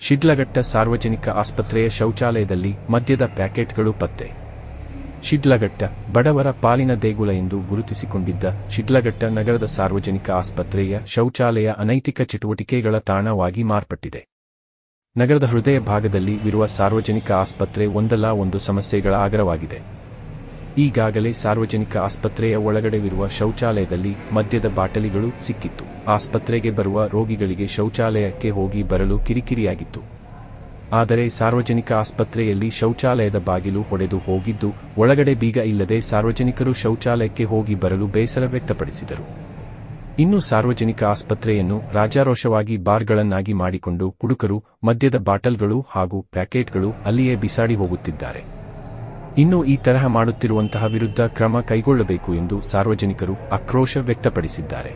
ಶಿಡ್ಲಘಟ್ಟ ಸಾರ್ವಜನಿಕ ಆಸ್ಪತ್ರೆಯ ಶೌಚಾಲಯದಲ್ಲಿ ಮದ್ಯದ ಪ್ಯಾಕೆಟ್ಗಳು ಪತ್ತೆ. ಶಿಡ್ಲಘಟ್ಟ ಬಡವರ ಪಾಲಿನ ದೇಗುಲ ಎಂದು ಗುರುತಿಸಿಕೊಂಡಿದ್ದ ಶಿಡ್ಲಘಟ್ಟ ನಗರದ ಸಾರ್ವಜನಿಕ ಆಸ್ಪತ್ರೆಯ ಶೌಚಾಲಯ ಅನೈತಿಕ ಚಟುವಟಿಕೆಗಳ ತಾಣವಾಗಿ ಮಾರ್ಪಟ್ಟಿದೆ. ನಗರದ ಹೃದಯ ಭಾಗದಲ್ಲಿ ಇರುವ ಸಾರ್ವಜನಿಕ ಆಸ್ಪತ್ರೆ ಒಂದಲ್ಲ ಒಂದು ಸಮಸ್ಯೆಗಳ ಆಗರವಾಗಿದೆ. ಈಗಾಗಲೇ ಸಾರ್ವಜನಿಕ ಆಸ್ಪತ್ರೆಯ ಒಳಗಡೆವಿರುವ ಶೌಚಾಲಯದಲ್ಲಿ ಮದ್ಯದ ಬಾಟಲಿಗಳು ಸಿಕ್ಕಿತ್ತು. ಆಸ್ಪತ್ರೆಗೆ ಬರುವ ರೋಗಿಗಳಿಗೆ ಶೌಚಾಲಯಕ್ಕೆ ಹೋಗಿ ಬರಲು ಕಿರಿಕಿರಿಯಾಗಿತ್ತು. ಆದರೆ ಸಾರ್ವಜನಿಕ ಆಸ್ಪತ್ರೆಯಲ್ಲಿ ಶೌಚಾಲಯದ ಬಾಗಿಲು ಒಡೆದು ಹೋಗಿದ್ದು, ಒಳಗಡೆ ಬೀಗ ಇಲ್ಲದೆ ಸಾರ್ವಜನಿಕರು ಶೌಚಾಲಯಕ್ಕೆ ಹೋಗಿ ಬರಲು ಬೇಸರ ವ್ಯಕ್ತಪಡಿಸಿದರು. ಇನ್ನು ಸಾರ್ವಜನಿಕ ಆಸ್ಪತ್ರೆಯನ್ನು ರಾಜಾರೋಷವಾಗಿ ಬಾರ್ಗಳನ್ನಾಗಿ ಮಾಡಿಕೊಂಡು ಕುಡುಕರು ಮದ್ಯದ ಬಾಟಲ್ಗಳು ಹಾಗೂ ಪ್ಯಾಕೆಟ್ಗಳು ಅಲ್ಲಿಯೇ ಬಿಸಾಡಿ ಹೋಗುತ್ತಿದ್ದಾರೆ. ಇನ್ನು ಈ ತರಹ ಮಾಡುತ್ತಿರುವಂತಹ ವಿರುದ್ಧ ಕ್ರಮ ಕೈಗೊಳ್ಳಬೇಕು ಎಂದು ಸಾರ್ವಜನಿಕರು ಆಕ್ರೋಶ ವ್ಯಕ್ತಪಡಿಸಿದ್ದಾರೆ.